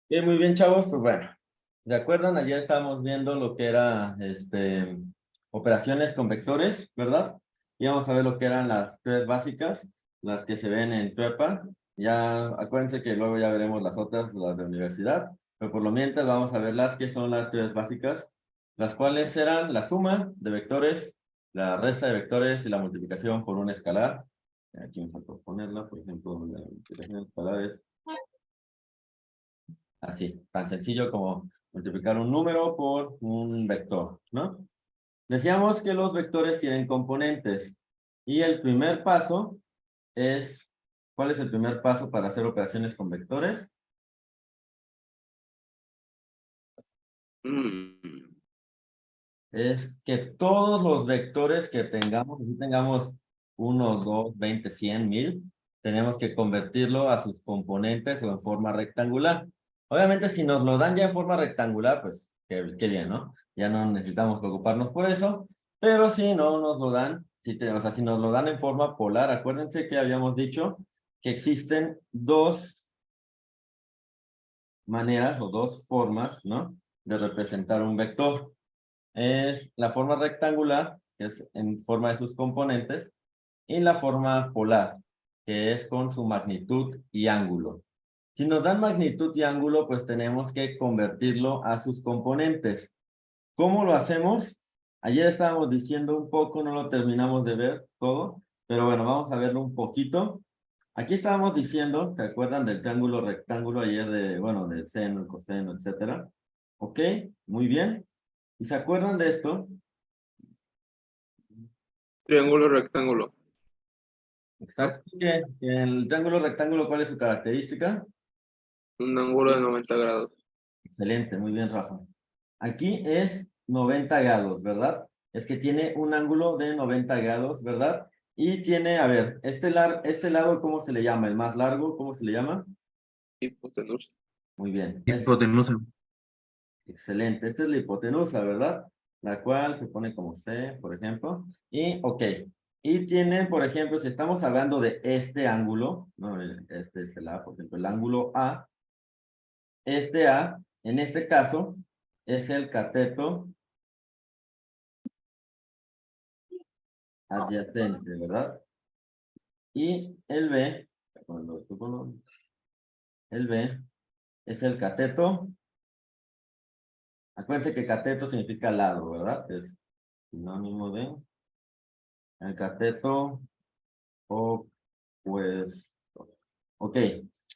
Muy bien, chavos, pues bueno, ¿de acuerdo? Ayer estábamos viendo lo que era operaciones con vectores, ¿verdad? Y vamos a ver lo que eran las tres básicas, las que se ven en prepa. Ya acuérdense que luego ya veremos las otras, las de universidad, pero por lo mientras vamos a ver las que son las tres básicas, las cuales eran la suma de vectores, la resta de vectores y la multiplicación por un escalar. Aquí me faltó ponerla, por ejemplo, la multiplicación escalar es así, tan sencillo como multiplicar un número por un vector, ¿no? Decíamos que los vectores tienen componentes y el primer paso es, ¿cuál es el primer paso para hacer operaciones con vectores? Mm, Es que todos los vectores que tengamos, si tengamos 1, 2, 20, 100, 1000, tenemos que convertirlo a sus componentes o en forma rectangular. Obviamente, si nos lo dan ya en forma rectangular, pues qué bien, ¿no? Ya no necesitamos preocuparnos por eso, pero si no nos lo dan, o sea, si nos lo dan en forma polar, acuérdense que habíamos dicho que existen dos maneras o dos formas, ¿no? De representar un vector. Es la forma rectangular, que es en forma de sus componentes, y la forma polar, que es con su magnitud y ángulo. Si nos dan magnitud y ángulo, pues tenemos que convertirlo a sus componentes. ¿Cómo lo hacemos? Ayer estábamos diciendo un poco, no lo terminamos de ver todo, pero bueno, vamos a verlo un poquito. Aquí estábamos diciendo, ¿se acuerdan del triángulo rectángulo ayer bueno, del seno, el coseno, etcétera? Ok, muy bien. ¿Y se acuerdan de esto? triángulo, rectángulo. ¿No? Exacto. ¿Qué? El triángulo rectángulo, ¿cuál es su característica? Un ángulo de 90 grados. Excelente, muy bien, Rafa. Aquí es 90 grados, ¿verdad? Es que tiene un ángulo de 90 grados, ¿verdad? Y tiene, a ver, este lado, ¿cómo se le llama? El más largo, ¿cómo se le llama? Hipotenusa. Muy bien. Hipotenusa. Excelente. Esta es la hipotenusa, ¿verdad? La cual se pone como C, por ejemplo. Y, ok. Y tiene, por ejemplo, si estamos hablando de este ángulo, ¿no? Este es el A, por ejemplo, el ángulo A. Este A, en este caso, es el cateto adyacente, ¿verdad? Y el B, el B es el cateto. Acuérdense que cateto significa lado, ¿verdad? Es sinónimo de el cateto opuesto. Ok.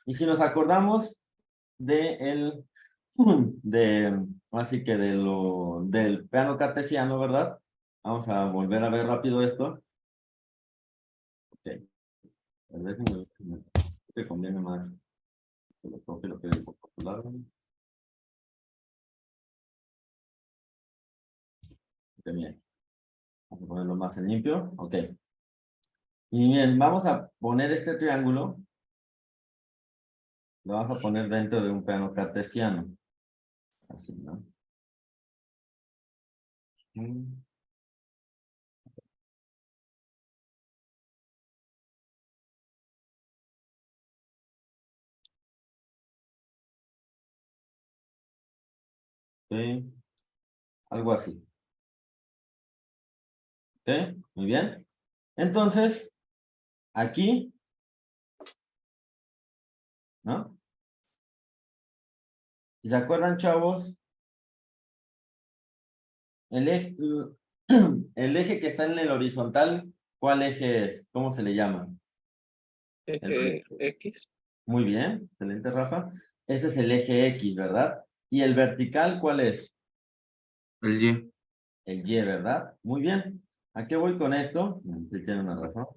Y si nos acordamos de así que del plano cartesiano, ¿verdad? Vamos a volver a ver rápido esto. Ok. Déjenme ver si te conviene más que lo toque lo que es un poco largo. Ok, bien. Vamos a ponerlo más en limpio. Ok. Y bien, vamos a poner este triángulo. Lo vamos a poner dentro de un plano cartesiano. Así, ¿no? Mm, ok. Algo así. Ok, muy bien. Entonces, aquí, ¿no? Si se acuerdan, chavos, el eje, el eje que está en el horizontal, ¿cuál eje es? ¿Cómo se le llama? Eje X. Muy bien, excelente, Rafa. Ese es el eje X, ¿verdad? ¿Y el vertical cuál es? El Y. El Y, ¿verdad? Muy bien. ¿A qué voy con esto? Sí, tiene una razón.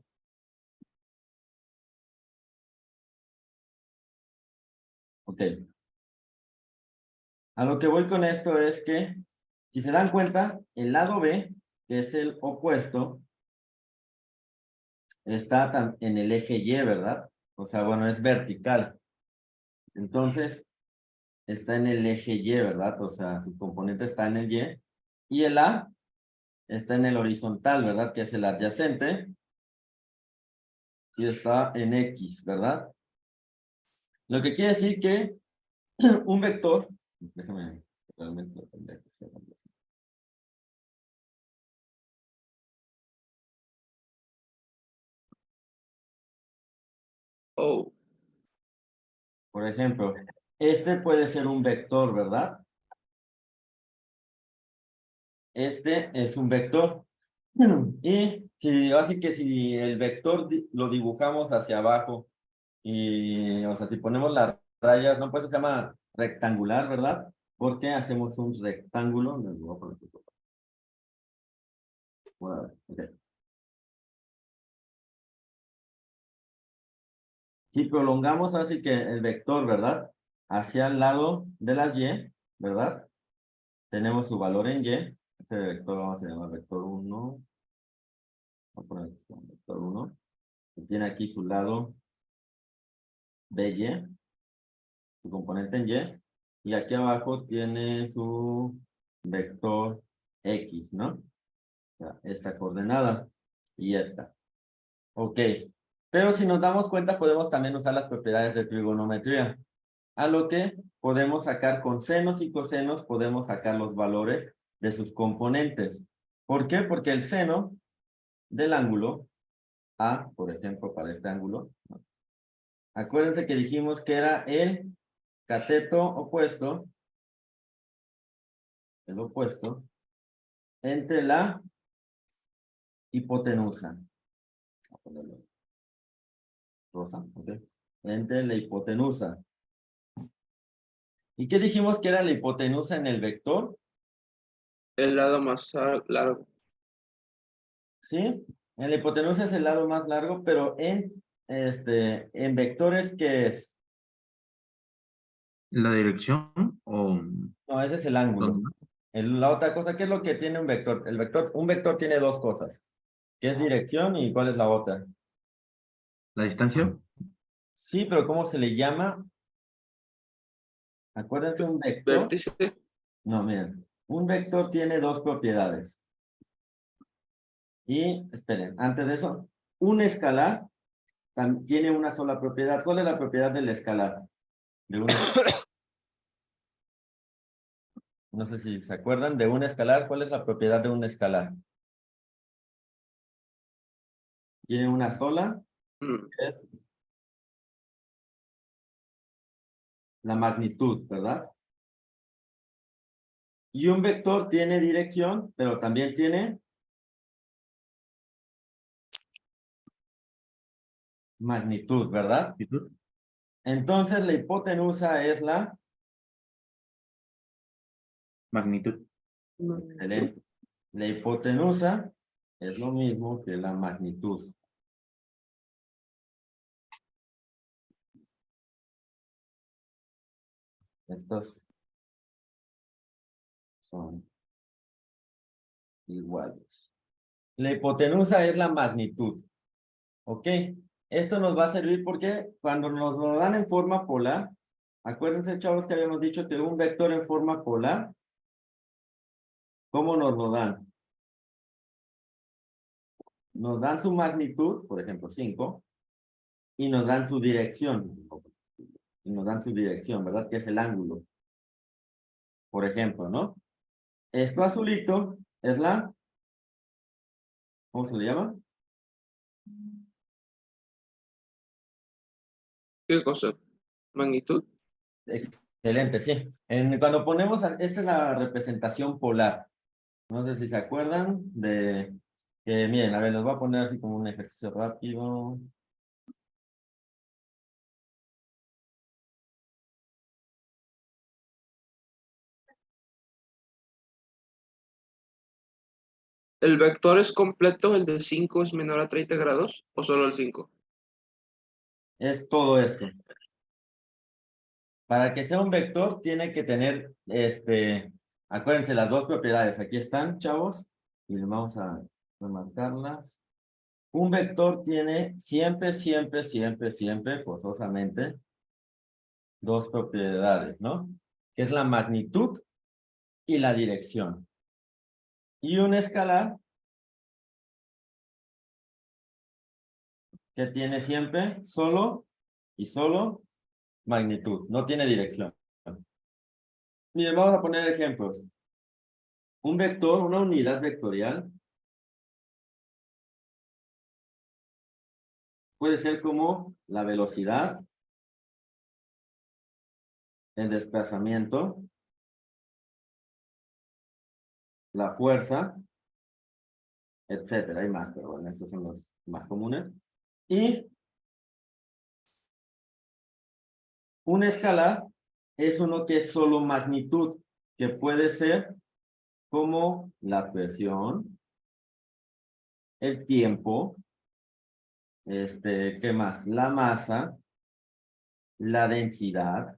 Ok. A lo que voy con esto es que, si se dan cuenta, el lado B, que es el opuesto, está en el eje Y, ¿verdad? O sea, bueno, es vertical. Entonces, está en el eje Y, ¿verdad? O sea, su componente está en el Y. Y el A está en el horizontal, ¿verdad? Que es el adyacente. Y está en X, ¿verdad? Lo que quiere decir que un vector, déjame realmente lo tendría que hacer. Oh, Por ejemplo, este puede ser un vector, ¿verdad? Este es un vector. Y si, así que si el vector lo dibujamos hacia abajo, y, o sea, si ponemos las rayas, no, pues se llama rectangular, ¿verdad? Porque hacemos un rectángulo. No, voy a poner aquí. Bueno, ok. Si prolongamos así que el vector, ¿verdad? Hacia el lado de la y, ¿verdad? Tenemos su valor en y. Ese vector vamos a llamar vector 1. Voy a poner aquí como vector 1. Y tiene aquí su lado by, su componente en y. Y aquí abajo tiene su vector x, ¿no? O sea, esta coordenada y esta. Ok. Pero si nos damos cuenta, podemos también usar las propiedades de trigonometría. A lo que podemos sacar con senos y cosenos, podemos sacar los valores de sus componentes. ¿Por qué? Porque el seno del ángulo A, por ejemplo, para este ángulo, ¿no? Acuérdense que dijimos que era el cateto opuesto, el opuesto, entre la hipotenusa. Voy a ponerlo rosa, ¿ok? Entre la hipotenusa. ¿Y qué dijimos que era la hipotenusa en el vector? el lado más largo. ¿Sí? En la hipotenusa es el lado más largo, pero en vectores, ¿qué es? ¿La dirección o No, ese es el ángulo. dónde? La otra cosa, ¿qué es lo que tiene un vector? Un vector tiene dos cosas. ¿Qué es dirección y cuál es la otra? ¿La distancia? Sí, pero ¿cómo se le llama? Acuérdense, un vector. Vértice. No, miren. Un vector tiene dos propiedades. Y, esperen, antes de eso, un escalar tiene una sola propiedad. ¿Cuál es la propiedad del escalar? De un No sé si se acuerdan de un escalar. ¿Cuál es la propiedad de un escalar? Tiene una sola, Mm, es la magnitud, ¿verdad? Y un vector tiene dirección, pero también tiene magnitud, ¿verdad? ¿Longitud? Entonces la hipotenusa es la... Magnitud. Excelente. La hipotenusa es lo mismo que la magnitud. Estos son iguales. La hipotenusa es la magnitud. ¿Ok? Esto nos va a servir porque cuando nos lo dan en forma polar, acuérdense, chavos, que habíamos dicho que un vector en forma polar, ¿cómo nos lo dan? Nos dan su magnitud, por ejemplo, 5, y nos dan su dirección. Y nos dan su dirección, ¿verdad? Que es el ángulo. Por ejemplo, ¿no? Esto azulito es la... ¿Cómo se le llama? ¿Qué cosa? Magnitud. Excelente, sí. Cuando ponemos, esta es la representación polar. No sé si se acuerdan de que, miren, a ver, les voy a poner así como un ejercicio rápido. ¿El vector es completo, el de 5 es menor a 30 grados o solo el 5? Es todo esto. Para que sea un vector, tiene que tener, acuérdense, las dos propiedades. Aquí están, chavos, y vamos a remarcarlas. Un vector tiene siempre, siempre, siempre, siempre, forzosamente, dos propiedades, ¿no? Que es la magnitud y la dirección. Y un escalar que tiene siempre solo y solo magnitud, no tiene dirección. Miren, vamos a poner ejemplos. Un vector, una unidad vectorial, puede ser como la velocidad, el desplazamiento, la fuerza, etcétera. Hay más, pero bueno, estos son los más comunes. Y un escalar es uno que es solo magnitud, que puede ser como la presión, el tiempo, ¿qué más? La masa, la densidad.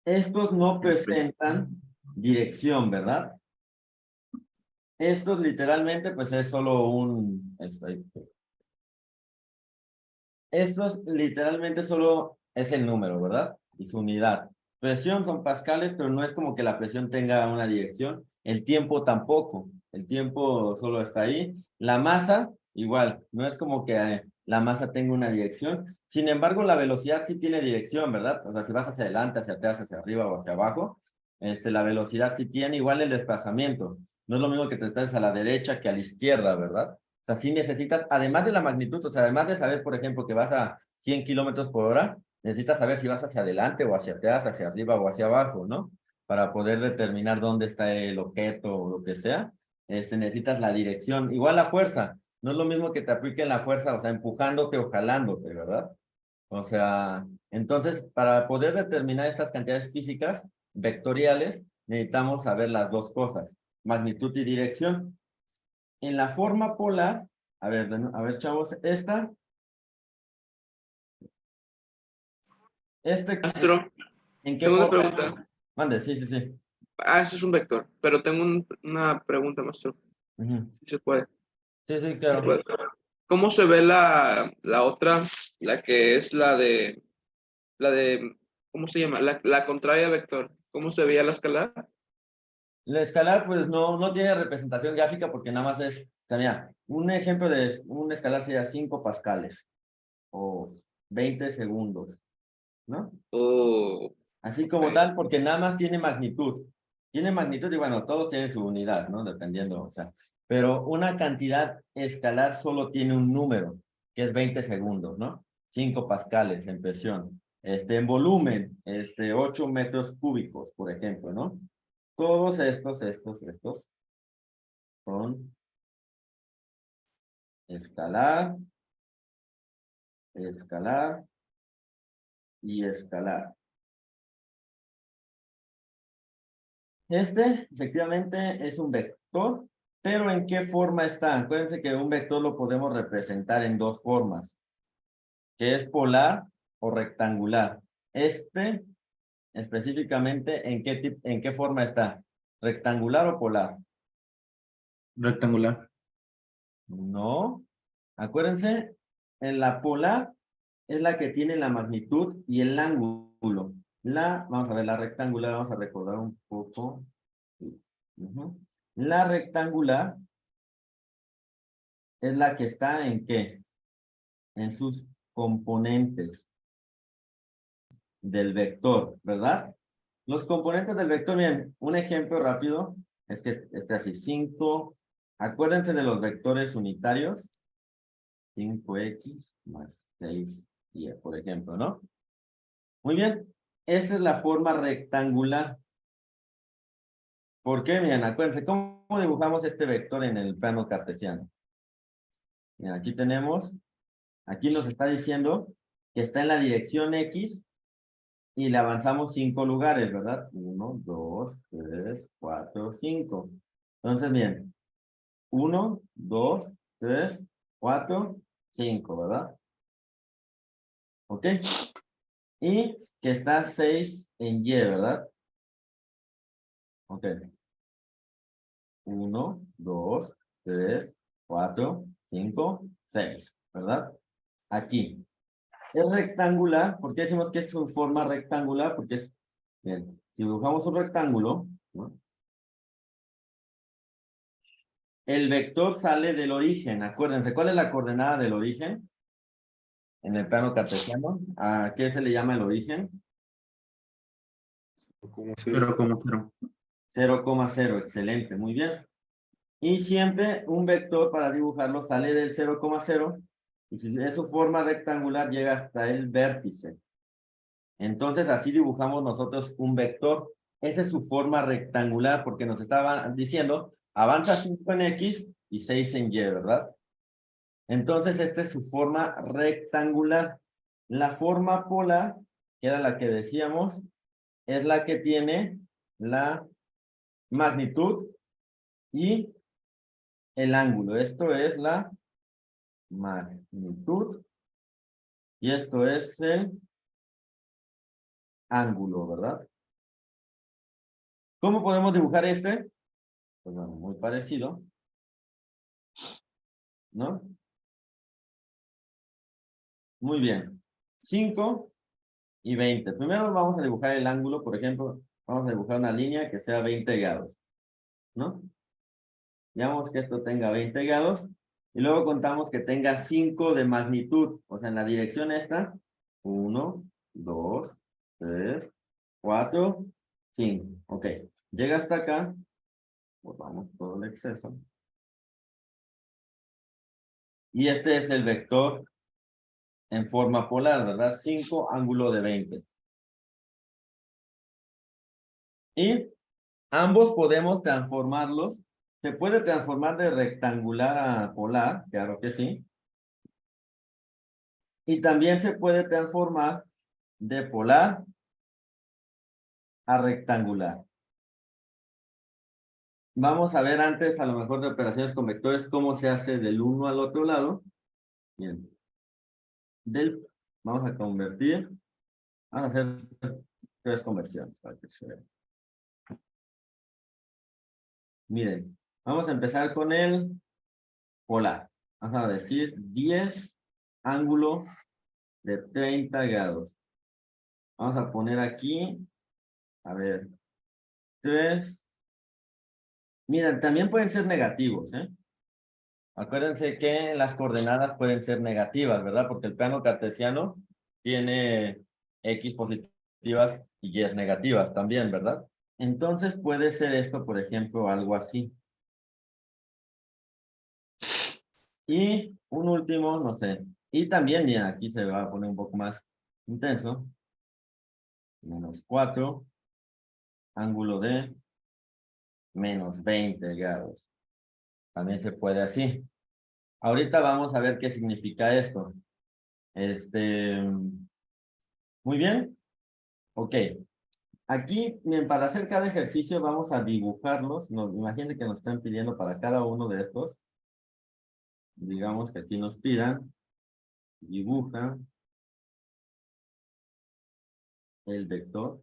Estos no presentan dirección, ¿verdad? Estos literalmente, pues es solo un... Estos literalmente solo es el número, ¿verdad? Y su unidad. Presión son pascales, pero no es como que la presión tenga una dirección. El tiempo tampoco. El tiempo solo está ahí. La masa, igual, no es como que la masa tenga una dirección. Sin embargo, la velocidad sí tiene dirección, ¿verdad? O sea, si vas hacia adelante, hacia atrás, hacia arriba o hacia abajo, la velocidad sí tiene igual el desplazamiento. No es lo mismo que te desplaces a la derecha que a la izquierda, ¿verdad? O sea, sí necesitas, además de la magnitud, o sea, además de saber, por ejemplo, que vas a 100 kilómetros por hora, necesitas saber si vas hacia adelante o hacia atrás, hacia arriba o hacia abajo, ¿no? Para poder determinar dónde está el objeto o lo que sea. Necesitas la dirección. Igual la fuerza. No es lo mismo que te apliquen la fuerza, o sea, empujándote o jalándote, ¿verdad? O sea, entonces, para poder determinar estas cantidades físicas vectoriales, necesitamos saber las dos cosas, magnitud y dirección. En la forma polar, a ver, chavos, Maestro, ¿en qué tengo una forma pregunta. está? Mande, sí, sí, sí. Ese es un vector, pero tengo una pregunta, maestro. Ujú. Si se puede. Sí, sí, ¿Se claro. puede? ¿Cómo se ve la otra, la que es ¿cómo se llama? La contraria vector. ¿Cómo se veía la escala? La escalar, pues no tiene representación gráfica porque nada más es, o sea, mira, un ejemplo de un escalar sería 5 pascales o 20 segundos, ¿no? Oh, Así ok. como tal, porque nada más tiene magnitud. Tiene magnitud y bueno, todos tienen su unidad, ¿no? Dependiendo, o sea, pero una cantidad escalar solo tiene un número, que es 20 segundos, ¿no? 5 pascales en presión. En volumen, 8 metros cúbicos, por ejemplo, ¿no? Todos estos son escalar, escalar y escalar. Efectivamente, es un vector, pero ¿en qué forma está? Acuérdense que un vector lo podemos representar en dos formas, que es polar o rectangular. Específicamente, ¿en qué forma está? ¿Rectangular o polar? Rectangular. No. Acuérdense, en la polar es la que tiene la magnitud y el ángulo. Vamos a ver, la rectangular, vamos a recordar un poco. Ujú. La rectangular es la que está ¿en qué? En sus componentes del vector, ¿verdad? Los componentes del vector, bien, un ejemplo rápido, es que así, 5, acuérdense de los vectores unitarios, 5x más 6y, por ejemplo, ¿no? Muy bien, esa es la forma rectangular. ¿Por qué? Miren, acuérdense, ¿cómo dibujamos este vector en el plano cartesiano? Miren, aquí nos está diciendo que está en la dirección X y le avanzamos 5 lugares, ¿verdad? 1, 2, 3, 4, 5. Entonces, bien, 1, 2, 3, 4, 5, ¿verdad? ¿Ok? Y que está 6 en Y, ¿verdad? Ok. 1, 2, 3, 4, 5, 6, ¿verdad? Aquí. Es rectangular. ¿Por qué decimos que es su forma rectangular? Porque es, bien, si dibujamos un rectángulo, ¿no? El vector sale del origen. Acuérdense, ¿cuál es la coordenada del origen? En el plano cartesiano. ¿A qué se le llama el origen? 0,0. 0,0, excelente, muy bien. Y siempre un vector para dibujarlo sale del 0,0 y si es su forma rectangular llega hasta el vértice. Entonces así dibujamos nosotros un vector. Esa es su forma rectangular porque nos estaban diciendo avanza 5 en X y 6 en Y, ¿verdad? Entonces esta es su forma rectangular. La forma polar, que era la que decíamos, es la que tiene la magnitud y el ángulo. Esto es la magnitud y esto es el ángulo, ¿verdad? ¿Cómo podemos dibujar este? Pues bueno, muy parecido, ¿no? Muy bien. 5 y 20. Primero vamos a dibujar el ángulo, por ejemplo, vamos a dibujar una línea que sea 20 grados, ¿no? Digamos que esto tenga 20 grados y luego contamos que tenga 5 de magnitud, o sea, en la dirección esta, 1, 2, 3, 4, 5. Ok, llega hasta acá, borramos todo el exceso. Y este es el vector en forma polar, ¿verdad? 5 ángulo de 20. Y ambos podemos transformarlos. Se puede transformar de rectangular a polar, claro que sí. Y también se puede transformar de polar a rectangular. Vamos a ver antes, a lo mejor de operaciones con vectores, cómo se hace del uno al otro lado. Bien. Vamos a convertir. Vamos a hacer 3 conversiones para que se vea. Miren, vamos a empezar con el polar. Vamos a decir 10 ángulo de 30 grados. Vamos a poner aquí, a ver, 3. Miren, también pueden ser negativos, ¿eh? Acuérdense que las coordenadas pueden ser negativas, ¿verdad? Porque el plano cartesiano tiene X positivas y Y negativas también, ¿verdad? Entonces puede ser esto, por ejemplo, algo así. Y un último, no sé. Y también, mira, aquí se va a poner un poco más intenso. -4, ángulo de -20 grados. También se puede así. Ahorita vamos a ver qué significa esto. Muy bien. Ok. Aquí, bien, para hacer cada ejercicio vamos a dibujarlos. Imagínense que nos están pidiendo para cada uno de estos. Digamos que aquí nos pidan. Dibuja el vector.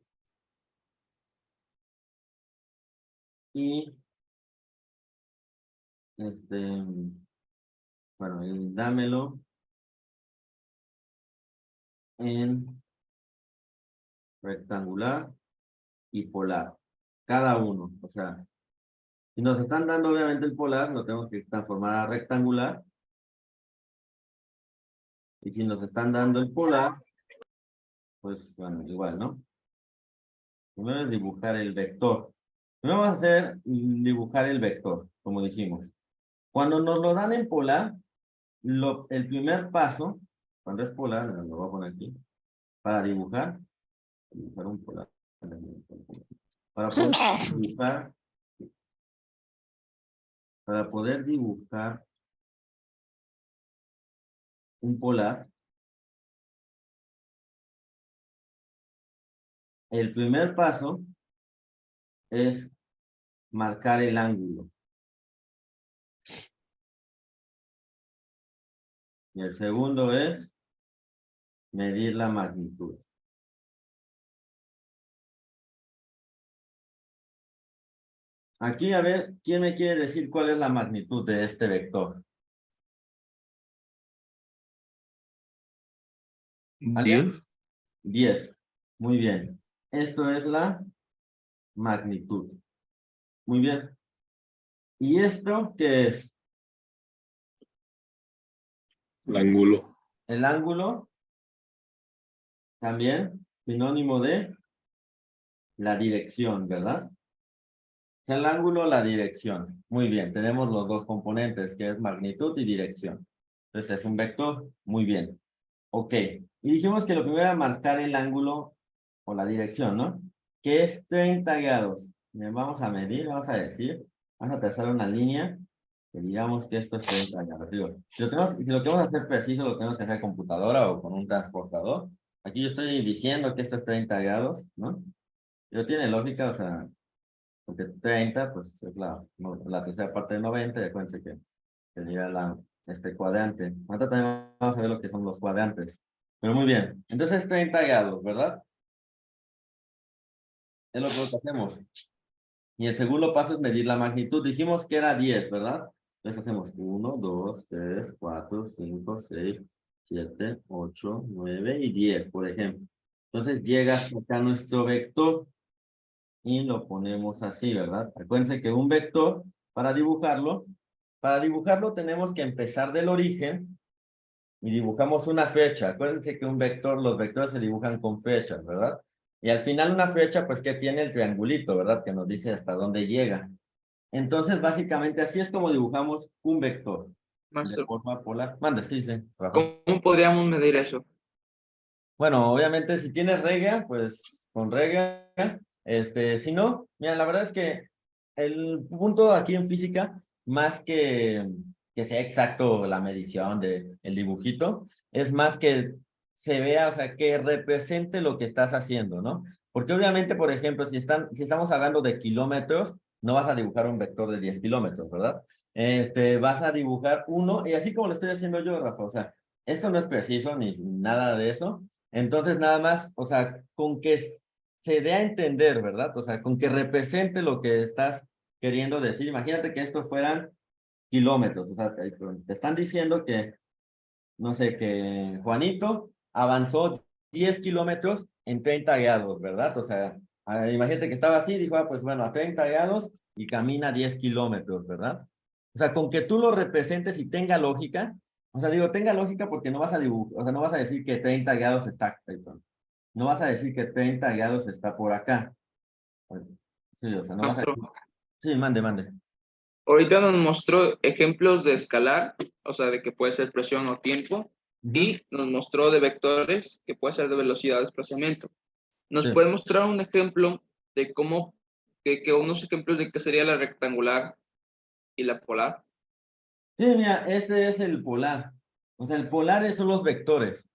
Y bueno, y dámelo en rectangular y polar. Cada uno. O sea, si nos están dando obviamente el polar, lo tenemos que transformar a rectangular. Y si nos están dando el polar, pues bueno, igual, ¿no? Primero es dibujar el vector. Primero vamos a hacer dibujar el vector, como dijimos. Cuando nos lo dan en polar, el primer paso, cuando es polar, lo voy a poner aquí, para dibujar un polar. Para poder dibujar un polar, el primer paso es marcar el ángulo. Y el segundo es medir la magnitud. Aquí, a ver, ¿quién me quiere decir cuál es la magnitud de este vector? 10. 10. Muy bien. Esto es la magnitud. Muy bien. ¿Y esto qué es? El ángulo. El ángulo, también, sinónimo de la dirección, ¿verdad? O sea, el ángulo, la dirección. Muy bien, tenemos los dos componentes, que es magnitud y dirección. Entonces es un vector, muy bien. Ok, y dijimos que lo primero era marcar el ángulo o la dirección, ¿no? Que es 30 grados. Bien, vamos a medir, vamos a decir, vamos a trazar una línea que digamos que esto es 30 grados. Digo, si lo queremos hacer preciso, lo tenemos que hacer con computadora o con un transportador. Aquí yo estoy diciendo que esto es 30 grados, ¿no? Pero tiene lógica, o sea, porque 30, pues es la tercera parte de 90, y acuérdense que sería este cuadrante. Ahorita también vamos a ver lo que son los cuadrantes. Pero muy bien, entonces 30 grados, ¿verdad? Es lo que hacemos. Y el segundo paso es medir la magnitud. Dijimos que era 10, ¿verdad? Entonces hacemos 1, 2, 3, 4, 5, 6, 7, 8, 9 y 10, por ejemplo. Entonces llega hasta acá nuestro vector y lo ponemos así, ¿verdad? Acuérdense que un vector, para dibujarlo tenemos que empezar del origen y dibujamos una flecha. Acuérdense que un vector, los vectores se dibujan con flechas, ¿verdad? Y al final una flecha, pues, que tiene el triangulito, ¿verdad? Que nos dice hasta dónde llega. Entonces, básicamente, así es como dibujamos un vector. De Maestro, forma polar. Mande, sí, Rafa. ¿cómo podríamos medir eso? Bueno, obviamente, si tienes regla, pues, con regla. Si no, mira, la verdad es que el punto aquí en física, más que sea exacto la medición del dibujito, es más que se vea, o sea, que represente lo que estás haciendo, ¿no? Porque obviamente, por ejemplo, si estamos hablando de kilómetros, no vas a dibujar un vector de 10 kilómetros, ¿verdad? Vas a dibujar uno, y así como lo estoy haciendo yo, Rafa, o sea, esto no es preciso ni nada de eso. Entonces, nada más, o sea, con que se dé a entender, ¿verdad? O sea, con que represente lo que estás queriendo decir. Imagínate que esto fueran kilómetros, o sea, te están diciendo que, no sé, que Juanito avanzó 10 kilómetros en 30 grados, ¿verdad? O sea, imagínate que estaba así, dijo, pues bueno, a 30 grados y camina 10 kilómetros, ¿verdad? O sea, con que tú lo representes y tenga lógica, o sea, digo, tenga lógica porque no vas a dibujar, o sea, no vas a decir que 30 grados está, no vas a decir que 30 grados está por acá. Sí, o sea, no vas a Maestro, decir. Sí, mande. ahorita nos mostró ejemplos de escalar, o sea, de que puede ser presión o tiempo, Ujú. y nos mostró de vectores, que puede ser de velocidad de desplazamiento. ¿Nos Sí. puede mostrar un ejemplo de cómo, que unos ejemplos de qué sería la rectangular y la polar? Sí, mira, ese es el polar. O sea, el polar son los vectores.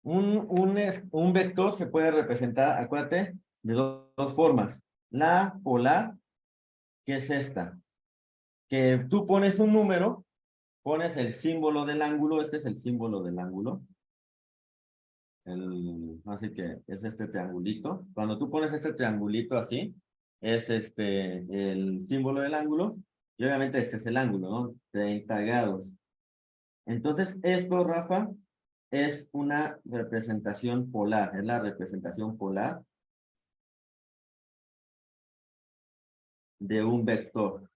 Un vector se puede representar, acuérdate, de dos formas. La polar, que es esta, que tú pones un número, pones el símbolo del ángulo, este es el símbolo del ángulo, así que es este triangulito. Cuando tú pones este triangulito así, es el símbolo del ángulo, y obviamente este es el ángulo, ¿no? 30 grados. Entonces, esto, Rafa, es una representación polar, es la representación polar de un vector.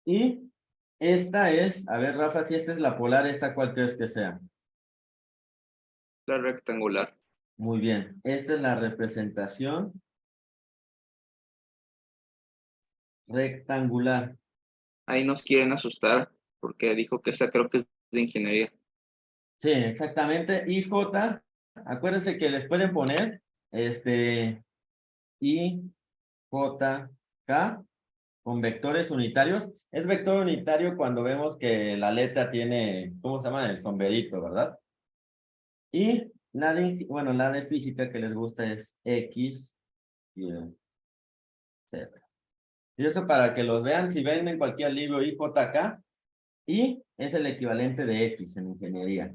Y esta es, a ver, Rafa, si esta es la polar, ¿esta cuál crees que sea? La rectangular. Muy bien, esta es la representación rectangular. Ahí nos quieren asustar porque dijo que esa creo que es de ingeniería. Sí, exactamente. Y J, acuérdense que les pueden poner I, J, K con vectores unitarios. Es vector unitario cuando vemos que la letra tiene, ¿cómo se llama? El sombrerito, ¿verdad? Y la de física que les gusta es X y Z. Y eso para que los vean, si ven en cualquier libro IJK, Y es el equivalente de X en ingeniería.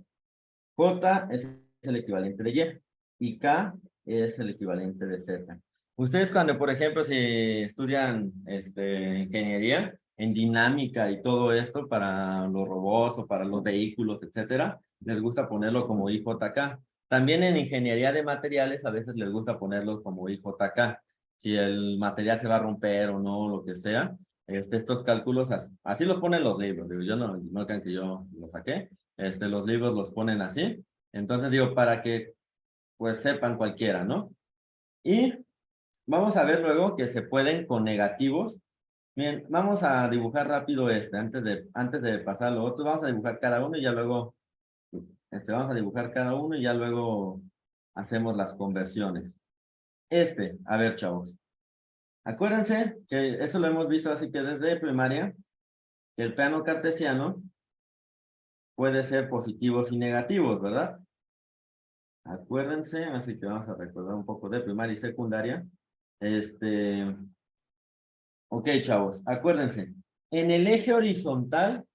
J es el equivalente de Y K es el equivalente de Z. Ustedes cuando, por ejemplo, si estudian ingeniería en dinámica y todo esto para los robots o para los vehículos, etcétera, les gusta ponerlo como IJK. También en ingeniería de materiales a veces les gusta ponerlo como IJK. Si el material se va a romper o no, lo que sea. Estos cálculos, así los ponen los libros. Digo, yo no crean que yo los saqué. Los libros los ponen así. Entonces digo, para que pues sepan cualquiera, ¿no? Y vamos a ver luego que se pueden con negativos. Bien, vamos a dibujar rápido antes de pasar a lo otro, vamos a dibujar cada uno y ya luego, vamos a dibujar cada uno y ya luego hacemos las conversiones. A ver, chavos. Acuérdense que eso lo hemos visto así que desde primaria, que el plano cartesiano puede ser positivos y negativos, ¿verdad? Acuérdense, así que vamos a recordar un poco de primaria y secundaria. Ok, chavos, acuérdense. En el eje horizontal,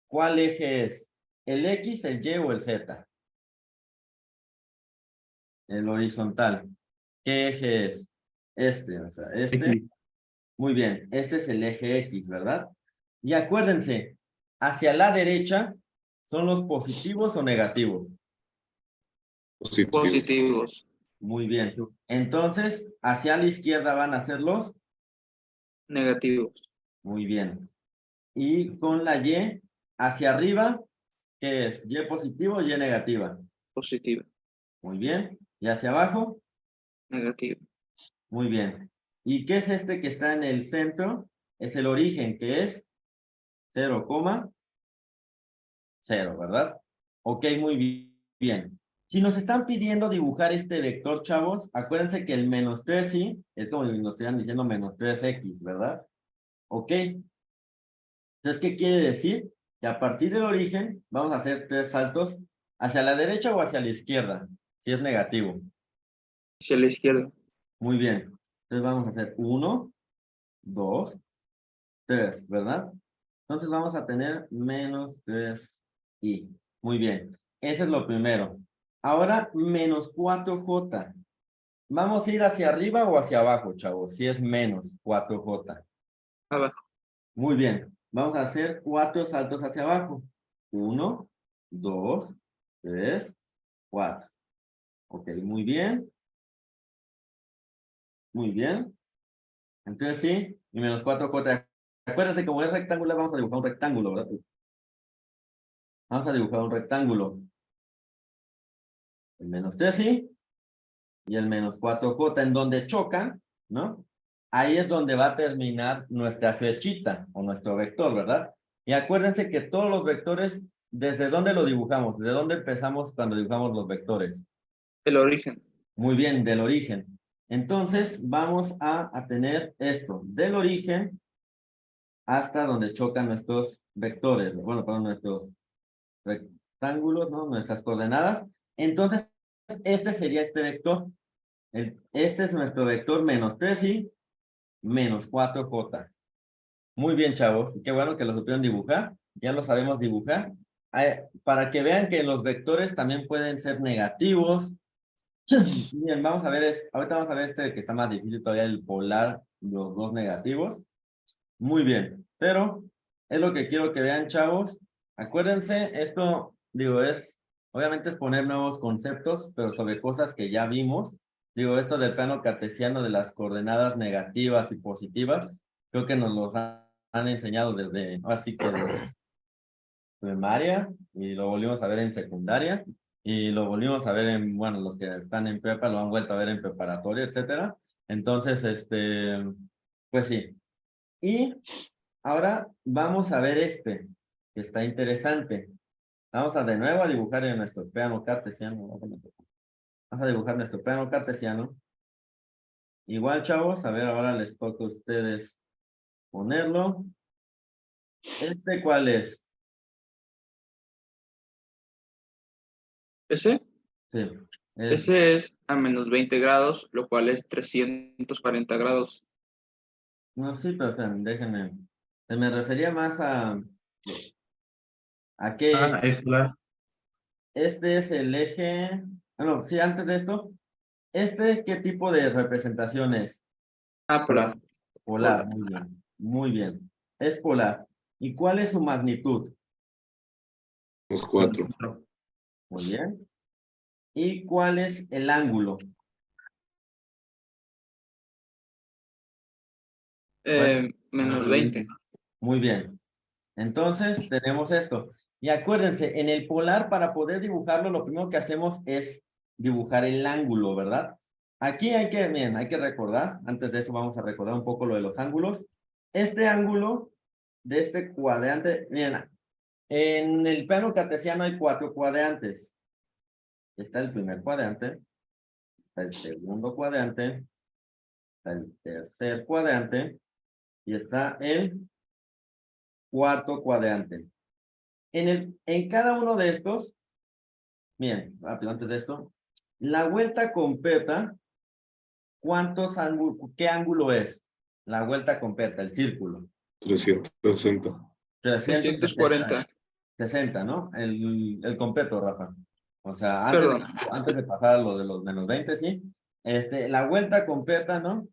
¿cuál eje es? ¿El X, el Y o el Z? El horizontal. ¿Qué eje es? O sea, X. Muy bien, este es el eje X, ¿verdad? Y acuérdense, hacia la derecha, ¿son los positivos o negativos? Positivo. Positivos. Muy bien. Entonces, hacia la izquierda van a ser los. Negativos. Muy bien. Y con la Y, hacia arriba, ¿qué es? ¿Y positivo o Y negativa? Positiva. Muy bien. ¿Y hacia abajo? Negativa. Muy bien. ¿Y qué es este que está en el centro? Es el origen, que es 0,0, ¿verdad? Ok, muy bien. Si nos están pidiendo dibujar este vector, chavos, acuérdense que el menos 3, sí, es como si nos estuvieran diciendo menos 3x, ¿verdad? Ok. Entonces, ¿qué quiere decir? Que a partir del origen vamos a hacer 3 saltos hacia la derecha o hacia la izquierda, si es negativo. Hacia la izquierda. Muy bien. Entonces vamos a hacer 1, 2, 3, ¿verdad? Entonces vamos a tener menos 3i. Muy bien. Ese es lo primero. Ahora, menos 4j. ¿Vamos a ir hacia arriba o hacia abajo, chavos? Si es menos 4j. Abajo. Muy bien. Vamos a hacer 4 saltos hacia abajo. 1, 2, 3, 4. Ok, muy bien. Muy bien. Entonces sí, y menos 4j. Acuérdense, como es rectangular, vamos a dibujar un rectángulo, ¿verdad? Vamos a dibujar un rectángulo. El menos 3 sí, y el menos 4j, en donde chocan, ¿no? Ahí es donde va a terminar nuestra flechita o nuestro vector, ¿verdad? Y acuérdense que todos los vectores, ¿desde dónde lo dibujamos? ¿De dónde empezamos cuando dibujamos los vectores? El origen. Muy bien, del origen. Entonces, vamos a tener esto, del origen hasta donde chocan nuestros vectores, bueno, perdón, nuestros rectángulos, ¿no? Nuestras coordenadas. Entonces, este sería este vector. Este es nuestro vector menos 3i menos 4j. Muy bien, chavos. Qué bueno que lo supieron dibujar. Ya lo sabemos dibujar. Para que vean que los vectores también pueden ser negativos. Bien, vamos a ver, ahorita vamos a ver este que está más difícil todavía, el polar, los dos negativos. Muy bien, pero es lo que quiero que vean, chavos. Acuérdense, esto, digo, obviamente es poner nuevos conceptos, pero sobre cosas que ya vimos. Digo, esto del plano cartesiano de las coordenadas negativas y positivas, creo que nos los han enseñado desde, así que desde primaria, y lo volvimos a ver en secundaria, y lo volvimos a ver en, bueno, los que están en prepa lo han vuelto a ver en preparatoria, etcétera. Entonces, pues sí. Y ahora vamos a ver que está interesante. Vamos a de nuevo a dibujar en nuestro plano cartesiano. Vamos a dibujar nuestro plano cartesiano. Igual, chavos, a ver, ahora les toca a ustedes ponerlo. ¿Cuál es? Ese. Sí. Ese es a menos 20 grados, lo cual es 340 grados. No, sí, pero esperen, déjenme. Me refería más a qué Ah, eje. es polar. Este es el eje. No, sí, antes de esto. ¿Qué tipo de representación es? Ah, Polar. Polar, muy bien. Muy bien. Es polar. ¿Y cuál es su magnitud? Los 4. Muy bien. ¿Y cuál es el ángulo? Menos 20. Muy bien. Entonces, tenemos esto. Y acuérdense, en el polar, para poder dibujarlo, lo primero que hacemos es dibujar el ángulo, ¿verdad? Aquí hay que recordar, antes de eso vamos a recordar un poco lo de los ángulos. Este ángulo de este cuadrante, miren, en el plano cartesiano hay 4 cuadrantes. Está el primer cuadrante, está el segundo cuadrante, está el tercer cuadrante y está el cuarto cuadrante. En cada uno de estos, bien, rápido antes de esto, la vuelta completa, ¿qué ángulo es? La vuelta completa, el círculo. 360. 340. 60, ¿no? El completo, Rafa. O sea, Perdón. antes de pasar a lo de los menos 20, ¿sí? La vuelta completa, ¿no?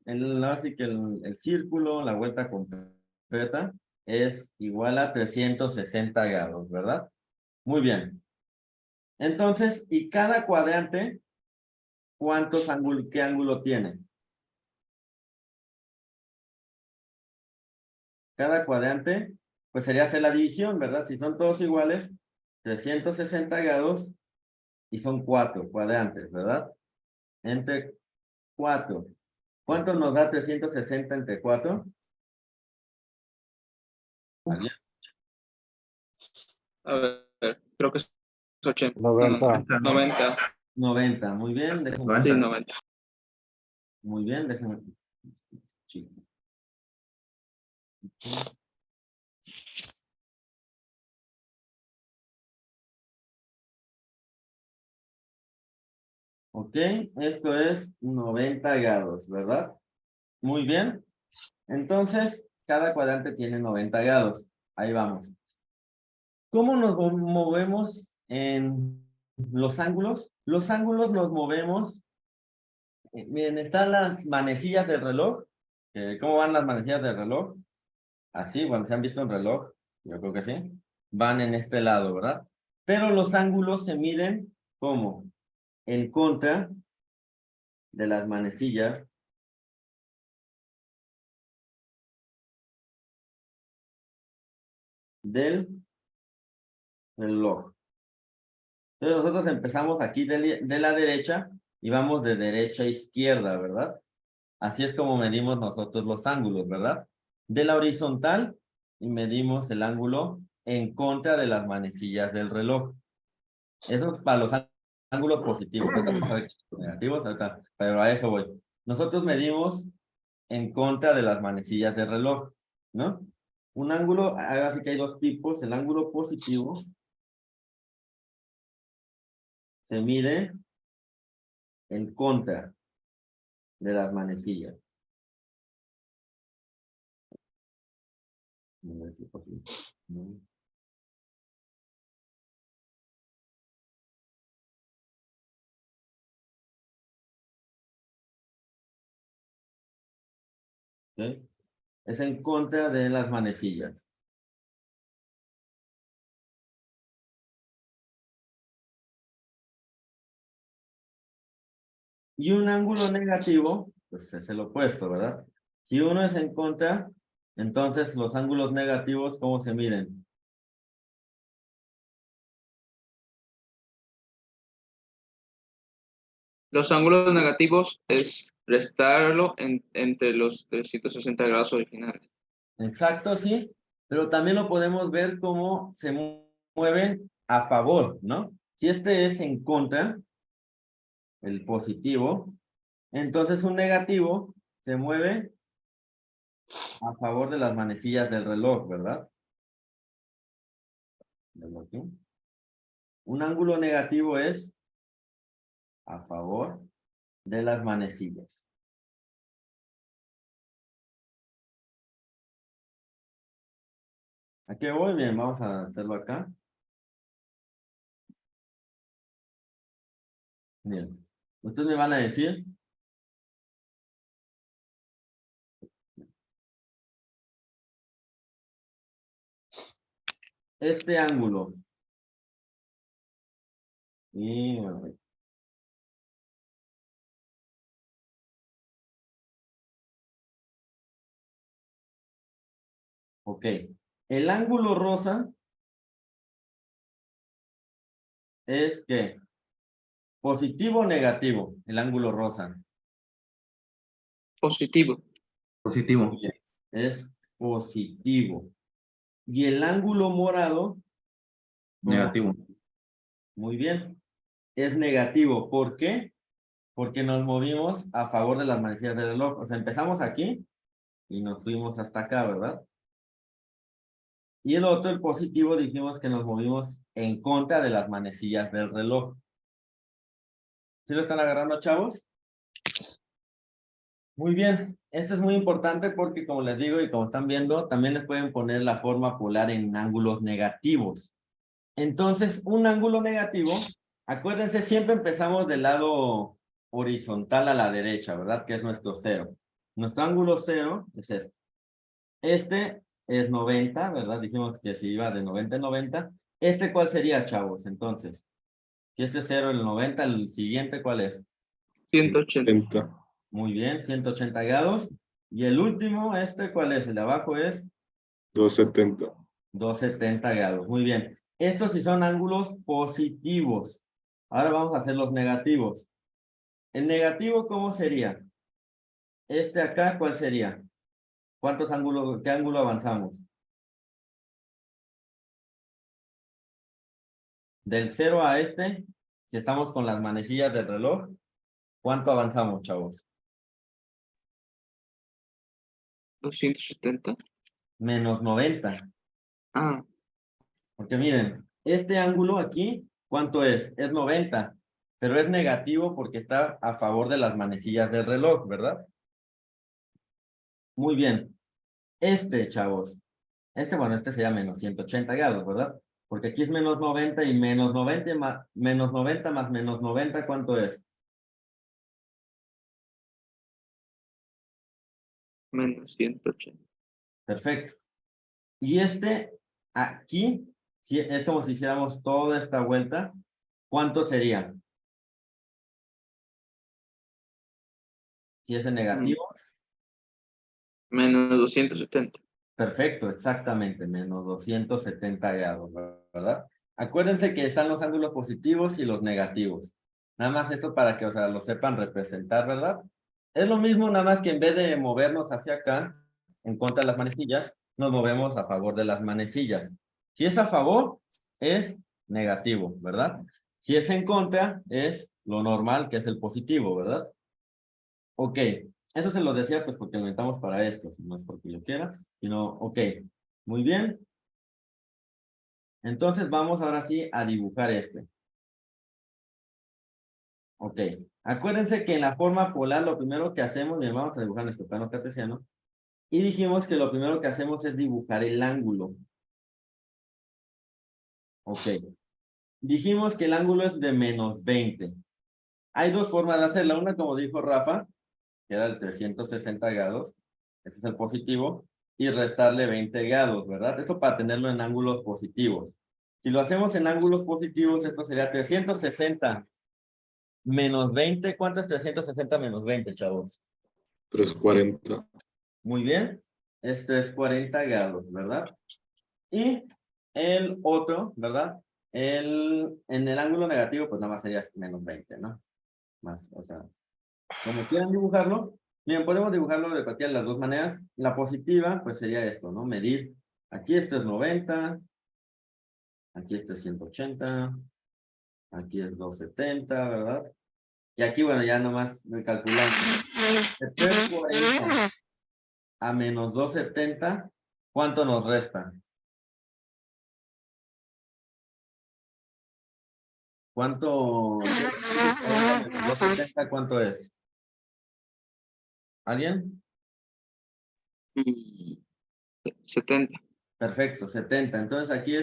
Así que el círculo, la vuelta completa, es igual a 360 grados, ¿verdad? Muy bien. Entonces, ¿y cada cuadrante, qué ángulo tiene? Cada cuadrante, pues sería hacer la división, ¿verdad? Si son todos iguales, 360 grados y son 4 cuadrantes, ¿verdad? Entre 4. ¿Cuánto nos da 360 entre 4? ¿Alguien? A ver, creo que es 80. 90. 90. 90. Muy bien, déjenme. Sí, 90. Muy bien, déjenme. Sí. Ok, esto es 90 grados, ¿verdad? Muy bien. Entonces, cada cuadrante tiene 90 grados. Ahí vamos. ¿Cómo nos movemos en los ángulos? Los ángulos nos movemos. Miren, están las manecillas del reloj. ¿Cómo van las manecillas del reloj? Así, bueno, ¿se han visto en reloj? Yo creo que sí. Van en este lado, ¿verdad? Pero los ángulos se miden como en contra de las manecillas del reloj. Entonces nosotros empezamos aquí de la derecha y vamos de derecha a izquierda, ¿verdad? Así es como medimos nosotros los ángulos, ¿verdad? De la horizontal y medimos el ángulo en contra de las manecillas del reloj. Eso es para los ángulos positivos. Ahorita vamos a ver los negativos, ahorita, pero a eso voy. Nosotros medimos en contra de las manecillas del reloj, ¿no? Un ángulo, así que hay dos tipos. El ángulo positivo se mide en contra de las manecillas. ¿Sí? Es en contra de las manecillas. Y un ángulo negativo, pues es el opuesto, ¿verdad? Si uno es en contra, entonces los ángulos negativos, ¿cómo se miden? Los ángulos negativos es restarlo entre los 360 grados originales. Exacto, sí, pero también lo podemos ver como se mueven a favor, ¿no? Si este es en contra, el positivo, entonces un negativo se mueve a favor de las manecillas del reloj, ¿verdad? Un ángulo negativo es a favor de las manecillas. ¿A qué voy? Bien, vamos a hacerlo acá. Bien. Ustedes me van a decir. Este ángulo. Y bueno, ok. El ángulo rosa es ¿qué? ¿Positivo o negativo? El ángulo rosa. Positivo. Positivo. Muy bien, es positivo. Y el ángulo morado, ¿cómo? Negativo. Muy bien, es negativo. ¿Por qué? Porque nos movimos a favor de las manecillas del reloj. O sea, empezamos aquí y nos fuimos hasta acá, ¿verdad? Y el otro, el positivo, dijimos que nos movimos en contra de las manecillas del reloj. ¿Sí lo están agarrando, chavos? Muy bien, esto es muy importante porque, como les digo y como están viendo, también les pueden poner la forma polar en ángulos negativos. Entonces, un ángulo negativo, acuérdense, siempre empezamos del lado horizontal a la derecha, ¿verdad? Que es nuestro cero. Nuestro ángulo cero es este. Este es 90, ¿verdad? Dijimos que se iba de 90 en 90. ¿Este cuál sería, chavos? Entonces, si este es 0, el 90, el siguiente, ¿cuál es? 180. 80. Muy bien, 180 grados. Y el último, ¿este cuál es? El de abajo es 270. 270 grados. Muy bien. Estos sí son ángulos positivos. Ahora vamos a hacer los negativos. El negativo, ¿cómo sería? Este acá, ¿cuál sería? ¿Cuántos ángulos, qué ángulo avanzamos? Del 0 a este, si estamos con las manecillas del reloj, ¿cuánto avanzamos, chavos? 270. Menos 90. Ah, Porque miren, este ángulo aquí, ¿cuánto es? Es 90, pero es negativo porque está a favor de las manecillas del reloj, ¿verdad? Muy bien. Este, chavos. Bueno, este sería menos 180 grados, ¿verdad? Porque aquí es menos 90 y menos 90 más menos 90 más menos 90, ¿cuánto es? menos 180. Perfecto. Y este aquí, si es como si hiciéramos toda esta vuelta, ¿cuánto sería? Si es en negativo, Menos 270. perfecto, exactamente, menos 270 grados, ¿verdad? Acuérdense que están los ángulos positivos y los negativos. Nada más esto para que, o sea, lo sepan representar, ¿verdad? Es lo mismo, nada más que en vez de movernos hacia acá, en contra de las manecillas, nos movemos a favor de las manecillas. Si es a favor, es negativo, ¿verdad? Si es en contra, es lo normal, que es el positivo, ¿verdad? Ok, eso se lo decía pues porque lo necesitamos para esto, no es porque yo quiera, sino, ok, muy bien. Entonces vamos ahora sí a dibujar este. Ok, acuérdense que en la forma polar lo primero que hacemos, y vamos a dibujar nuestro plano cartesiano, y dijimos que lo primero que hacemos es dibujar el ángulo. Ok, dijimos que el ángulo es de menos 20. Hay dos formas de hacerla, una como dijo Rafa, que era el 360 grados, ese es el positivo, y restarle 20 grados, ¿verdad? Esto para tenerlo en ángulos positivos. Si lo hacemos en ángulos positivos, esto sería 360 menos 20. ¿Cuánto es 360 menos 20, chavos? 340. Muy bien. Esto es 40 grados, ¿verdad? Y el otro, ¿verdad? En el ángulo negativo, pues nada más sería menos 20, ¿no? Más, o sea, como quieran dibujarlo. Bien, podemos dibujarlo de cualquiera de las dos maneras. La positiva, pues sería esto, ¿no? Medir. Aquí esto es 90. Aquí esto es 180. Aquí es 270, ¿verdad? Y aquí, bueno, ya nomás calculamos. De 340 a menos 270, ¿cuánto nos resta? ¿Cuánto? 340 menos 270, ¿cuánto es? ¿Alguien? 70. Perfecto, 70. Entonces aquí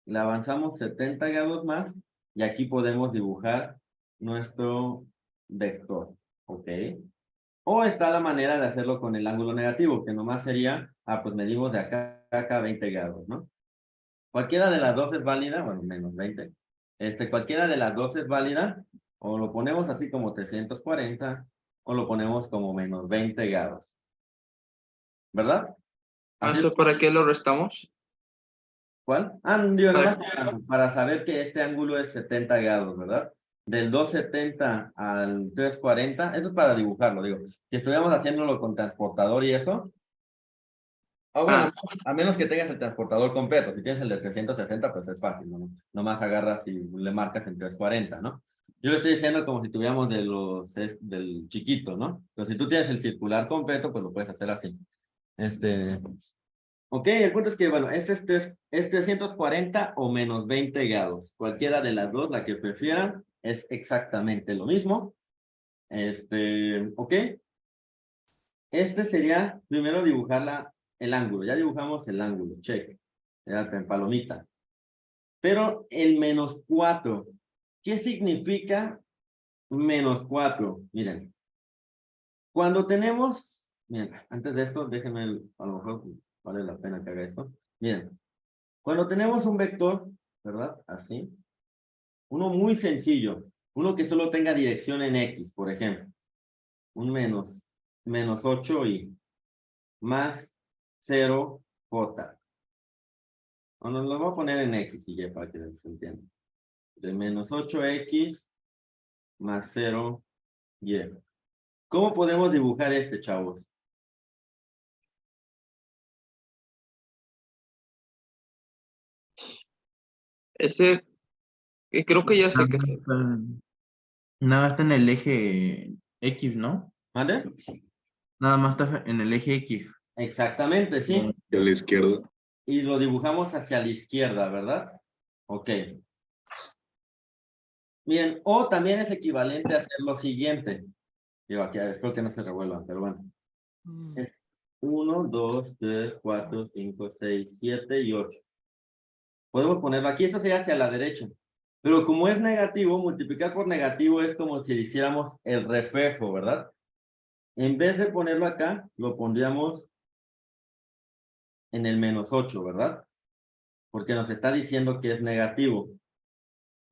le avanzamos 70 grados más y aquí podemos dibujar nuestro vector, ¿ok? O está la manera de hacerlo con el ángulo negativo, que nomás sería, pues medimos de acá a acá 20 grados, ¿no? Cualquiera de las dos es válida, bueno, menos 20. Cualquiera de las dos es válida, o lo ponemos así como 340, o lo ponemos como menos 20 grados. ¿Verdad? Así es. ¿Eso para qué lo restamos? ¿Cuál? Digo, nada más para saber que este ángulo es 70 grados, ¿verdad? del 270 al 340, eso es para dibujarlo, digo. Si estuviéramos haciéndolo con transportador y eso, bueno, a menos que tengas el transportador completo, si tienes el de 360, pues es fácil, ¿no? Nomás agarras y le marcas en 340, ¿no? Yo lo estoy diciendo como si tuviéramos del chiquito, ¿no? Pero si tú tienes el circular completo, pues lo puedes hacer así. Ok, el punto es que, bueno, es 340 o menos 20 grados. Cualquiera de las dos, la que prefieran, es exactamente lo mismo. Ok. Sería, primero dibujar el ángulo. Ya dibujamos el ángulo, check. Ya en palomita. Pero el -4, ¿qué significa -4? Miren. Cuando tenemos, miren, antes de esto, déjenme, a lo mejor vale la pena que haga esto. Miren, cuando tenemos un vector, ¿verdad? Así. Uno muy sencillo. Uno que solo tenga dirección en X, por ejemplo. Un menos 8y más 0j. Bueno, lo voy a poner en X y Y para que se entienda. De menos 8x más 0y. ¿Cómo podemos dibujar chavos? Ese, creo que ya sé que Nada más está en el eje X, ¿no? ¿Vale? Nada más está en el eje X. Exactamente, sí. Y a la izquierda. Y lo dibujamos hacia la izquierda, ¿verdad? Ok. Bien, o también es equivalente a hacer lo siguiente. Digo, aquí, espero que no se revuelvan, pero bueno. Es 1, 2, 3, 4, 5, 6, 7 y 8. Podemos ponerlo aquí, esto sería hacia la derecha. Pero como es negativo, multiplicar por negativo es como si hiciéramos el reflejo, ¿verdad? En vez de ponerlo acá, lo pondríamos en el -8, ¿verdad? Porque nos está diciendo que es negativo.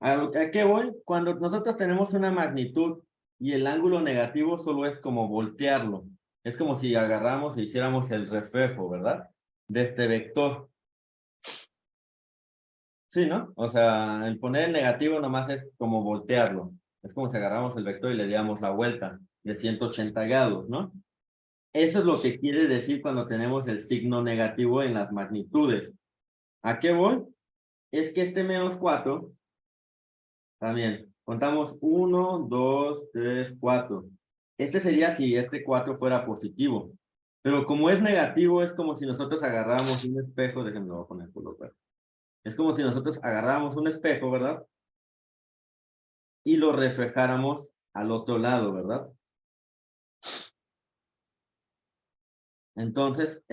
¿A qué voy? Cuando nosotros tenemos una magnitud y el ángulo negativo solo es como voltearlo. Es como si agarramos e hiciéramos el reflejo, ¿verdad? De este vector. Sí, ¿no? O sea, el poner el negativo nomás es como voltearlo. Es como si agarramos el vector y le diéramos la vuelta de 180 grados, ¿no? Eso es lo que quiere decir cuando tenemos el signo negativo en las magnitudes. ¿A qué voy? Es que este -4, también, contamos 1, 2, 3, 4. Este sería si este 4 fuera positivo. Pero como es negativo, es como si nosotros agarráramos un espejo. Déjenme lo voy a poner por lo cual. Es como si nosotros agarráramos un espejo, ¿verdad? Y lo reflejáramos al otro lado, ¿verdad? Entonces,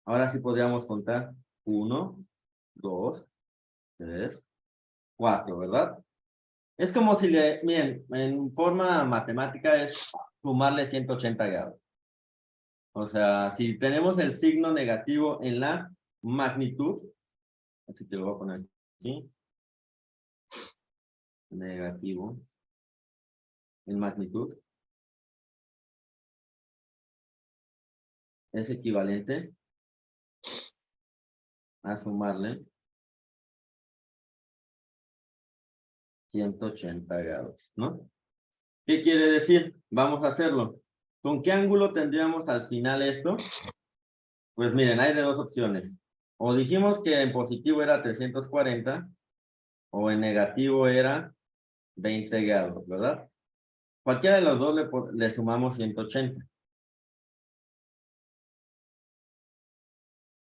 ahora sí podríamos contar 1, 2, 3, 4, ¿verdad? Es como si miren, en forma matemática es sumarle 180 grados. O sea, si tenemos el signo negativo en la magnitud, así que lo voy a poner aquí, negativo en magnitud, es equivalente a sumarle 180 grados, ¿no? ¿Qué quiere decir? Vamos a hacerlo. ¿Con qué ángulo tendríamos al final esto? Pues miren, hay de dos opciones. O dijimos que en positivo era 340 o en negativo era 20 grados, ¿verdad? Cualquiera de los dos le sumamos 180.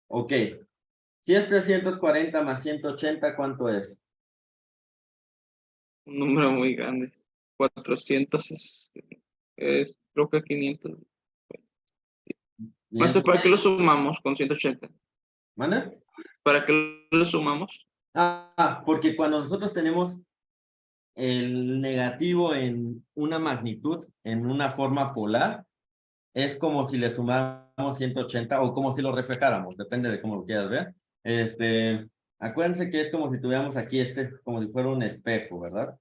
Ok. Si es 340 más 180, ¿cuánto es? un número muy grande. 400 creo que 500. Maestro, ¿para qué lo sumamos con 180? ¿Vale? ¿Para qué lo sumamos? Porque cuando nosotros tenemos el negativo en una magnitud, en una forma polar, es como si le sumáramos 180 o como si lo reflejáramos, depende de cómo lo quieras ver. Acuérdense que es como si tuviéramos aquí como si fuera un espejo, ¿verdad?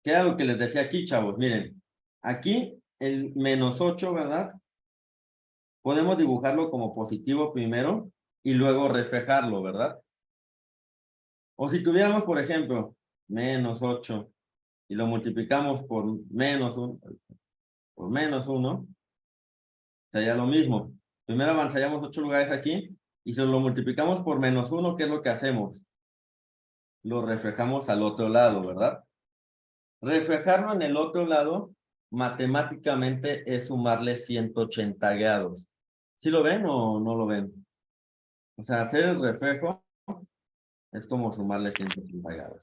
¿Qué era lo que les decía aquí, chavos? Miren, aquí el -8, ¿verdad? Podemos dibujarlo como positivo primero y luego reflejarlo, ¿verdad? O si tuviéramos, por ejemplo, menos 8 y lo multiplicamos por menos 1, sería lo mismo. Primero avanzaríamos 8 lugares aquí y si lo multiplicamos por menos 1, ¿qué es lo que hacemos? Lo reflejamos al otro lado, ¿verdad? Reflejarlo en el otro lado, matemáticamente es sumarle 180 grados. ¿Sí lo ven o no lo ven? O sea, hacer el reflejo es como sumarle 180 grados.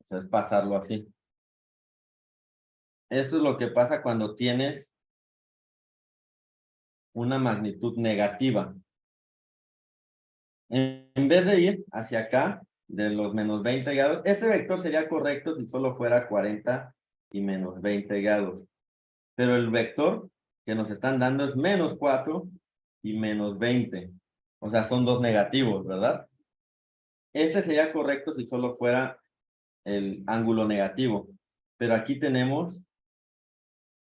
O sea, es pasarlo así. Esto es lo que pasa cuando tienes una magnitud negativa. En vez de ir hacia acá, de los menos 20 grados, este vector sería correcto si solo fuera 40 y menos 20 grados. Pero el vector que nos están dando es menos 4 y menos 20. O sea, son dos negativos, ¿verdad? Este sería correcto si solo fuera el ángulo negativo. Pero aquí tenemos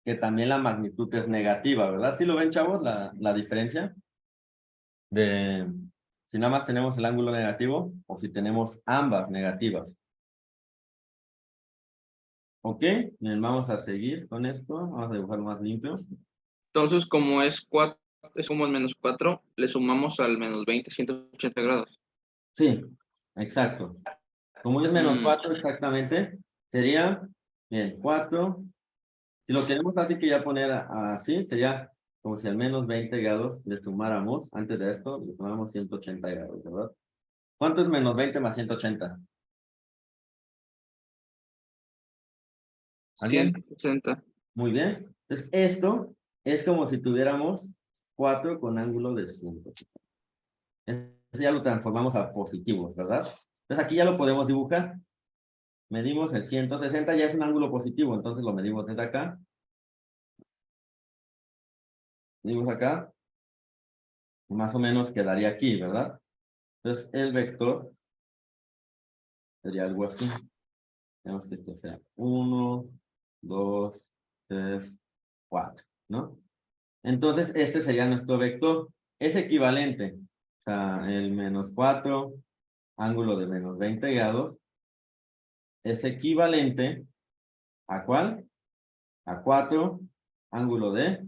que también la magnitud es negativa, ¿verdad? ¿Sí lo ven, chavos, la diferencia? De si nada más tenemos el ángulo negativo o si tenemos ambas negativas. Ok, bien, vamos a seguir con esto. Vamos a dibujar más limpio. Entonces, como es 4, es como el menos 4, le sumamos al menos 20, 180 grados. Sí, exacto. Como es menos 4 exactamente, sería, bien, 4. Si lo queremos así que ya poner así, sería como si al menos 20 grados le sumáramos, antes de esto, le sumáramos 180 grados, ¿verdad? ¿Cuánto es menos 20 más 180? ¿Alguien? 160. Muy bien. Entonces, esto es como si tuviéramos 4 con ángulo de 180. Eso ya lo transformamos a positivos, ¿verdad? Entonces, aquí ya lo podemos dibujar. Medimos el 160, ya es un ángulo positivo, entonces lo medimos desde acá. Medimos acá. Más o menos quedaría aquí, ¿verdad? Entonces, el vector sería algo así. Tenemos que esto sea 1, 2, 3, 4, ¿no? Entonces, este sería nuestro vector. Es equivalente. O sea, el menos 4, ángulo de menos 20 grados, es equivalente ¿a cuál? A 4, ángulo de...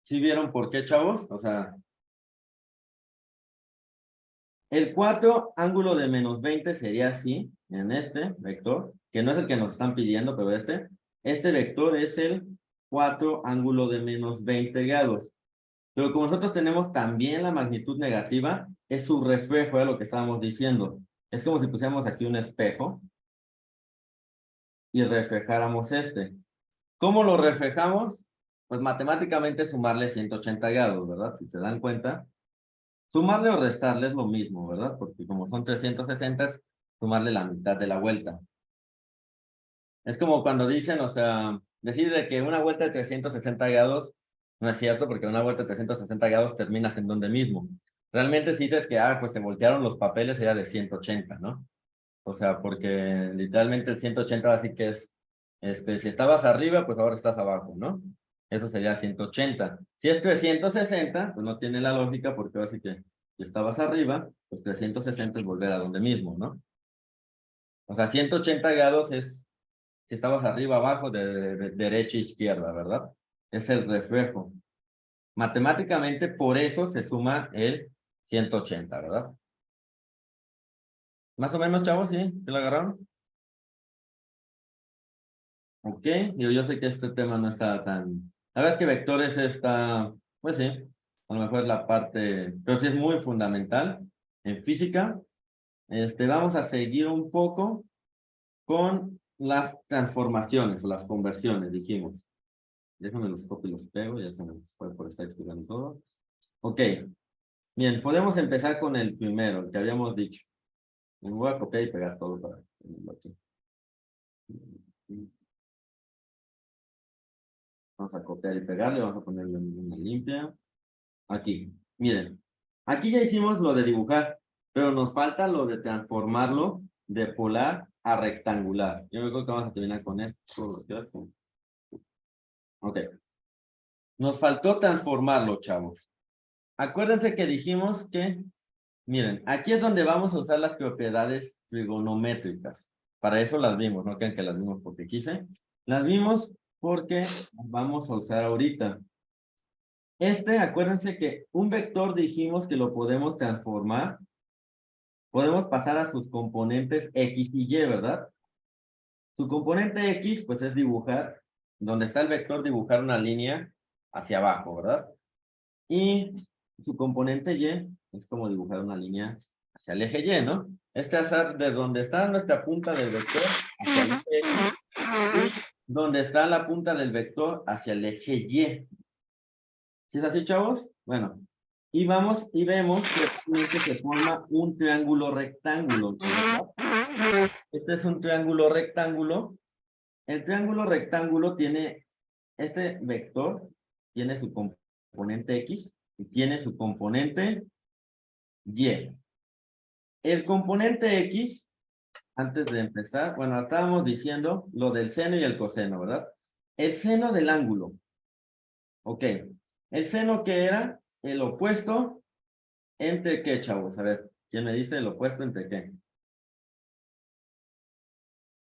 ¿Sí vieron por qué, chavos? O sea, el 4, ángulo de menos 20 sería así, en este vector, que no es el que nos están pidiendo, pero este vector es el 4, ángulo de menos 20 grados. Pero como nosotros tenemos también la magnitud negativa, es su reflejo de lo que estábamos diciendo. Es como si pusiéramos aquí un espejo y reflejáramos este. ¿Cómo lo reflejamos? Pues matemáticamente sumarle 180 grados, ¿verdad? Si se dan cuenta. Sumarle o restarle es lo mismo, ¿verdad? Porque como son 360, es sumarle la mitad de la vuelta. Es como cuando dicen, o sea, decir de que una vuelta de 360 grados no es cierto, porque una vuelta de 360 grados terminas en donde mismo. Realmente si dices que, pues se voltearon los papeles, era de 180, ¿no? O sea, porque literalmente el 180 así que es, si estabas arriba, pues ahora estás abajo, ¿no? Eso sería 180. Si esto es 160, pues no tiene la lógica, porque ahora sí que si estabas arriba, pues 360 es volver a donde mismo, ¿no? O sea, 180 grados es si estabas arriba, abajo, de derecha a izquierda, ¿verdad? Es el reflejo. Matemáticamente, por eso se suma el 180, ¿verdad? Más o menos, chavos, ¿sí? ¿Te lo agarraron? Ok, yo sé que este tema no está tan... La verdad es que vectores está, pues sí, a lo mejor es la parte, pero sí es muy fundamental en física. Vamos a seguir un poco con las transformaciones o las conversiones, dijimos. Déjame los copio y los pego, ya se me fue por estar explicando todo. Ok, bien, podemos empezar con el primero, el que habíamos dicho. Me voy a copiar y pegar todo para tenerlo aquí. Vamos a copiar y pegarle, vamos a ponerle una limpia. Aquí, miren. Aquí ya hicimos lo de dibujar, pero nos falta lo de transformarlo de polar a rectangular. Yo creo que vamos a terminar con esto. Ok. Nos faltó transformarlo, chavos. acuérdense que dijimos que, miren, aquí es donde vamos a usar las propiedades trigonométricas. Para eso las vimos, no crean que las vimos porque quise. Las vimos porque las vamos a usar ahorita. Acuérdense que un vector dijimos que lo podemos transformar. Podemos pasar a sus componentes X y Y, ¿verdad? Su componente X, pues es dibujar, donde está el vector, dibujar una línea hacia abajo, ¿verdad? Y su componente Y es como dibujar una línea hacia el eje Y, ¿no? Es trazar de donde está nuestra punta del vector hacia el eje X y donde está la punta del vector hacia el eje Y. ¿Sí es así, chavos? Bueno, y vamos y vemos que se forma un triángulo rectángulo, ¿verdad? Este es un triángulo rectángulo. El triángulo rectángulo tiene, este vector tiene su componente X y tiene su componente Y. El componente X, antes de empezar, bueno, estábamos diciendo lo del seno y el coseno, ¿verdad? El seno del ángulo. Ok. El seno, ¿qué era? El opuesto entre qué, chavos. A ver, ¿quién me dice el opuesto entre qué?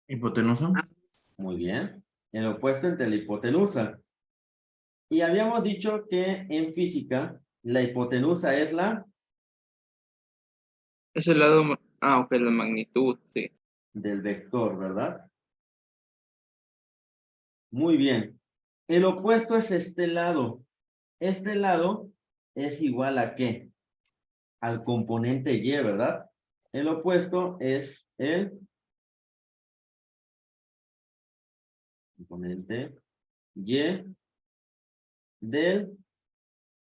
Hipotenusa. Muy bien. El opuesto entre la hipotenusa. Y habíamos dicho que en física la hipotenusa es la Es el lado, ok, la magnitud, sí. del vector, ¿verdad? Muy bien. El opuesto es este lado. Este lado es igual a ¿qué? Al componente Y, ¿verdad? El opuesto es el componente Y del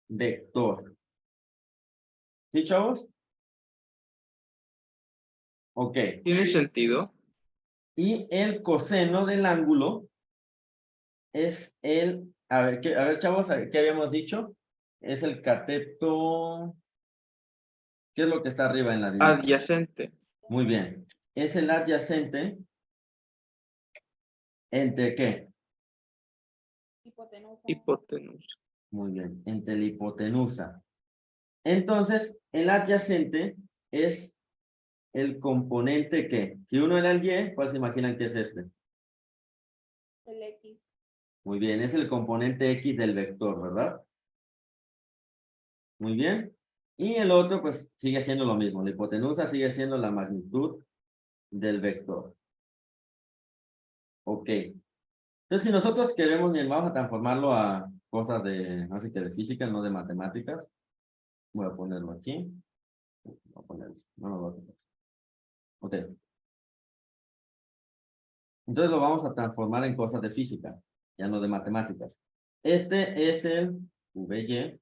vector. ¿Sí, chavos? Ok. ¿Tiene sentido? Y el coseno del ángulo es el, a ver, chavos, ¿qué habíamos dicho? Es el cateto, ¿qué es lo que está arriba en la divisa? Adyacente. Muy bien. Es el adyacente ¿entre qué? Hipotenusa. Muy bien, entre la hipotenusa. Entonces, el adyacente es el componente que, si uno era el Y, ¿cuál se imaginan que es este? El X. Muy bien, es el componente X del vector, ¿verdad? Muy bien. Y el otro, pues, sigue siendo lo mismo. La hipotenusa sigue siendo la magnitud del vector. Ok. Entonces, si nosotros queremos, bien, vamos a transformarlo a cosas de, así que de física, no de matemáticas. Voy a ponerlo aquí. Voy a poner, no, no, no. Ok. Entonces lo vamos a transformar en cosas de física, ya no de matemáticas. Este es el VY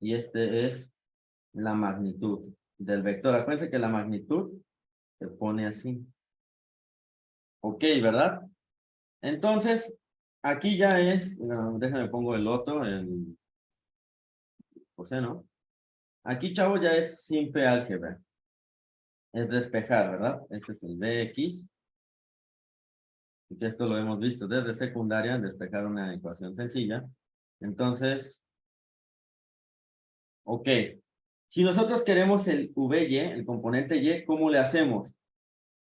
y este es la magnitud del vector. Acuérdense que la magnitud se pone así. Ok, ¿verdad? Entonces, aquí ya es, déjame pongo el otro, el coseno. Aquí, chavo, ya es simple álgebra. Es despejar, ¿verdad? Este es el Bx. Y que esto lo hemos visto desde secundaria, despejar una ecuación sencilla. Entonces, ok. Si nosotros queremos el VY, el componente Y, ¿cómo le hacemos?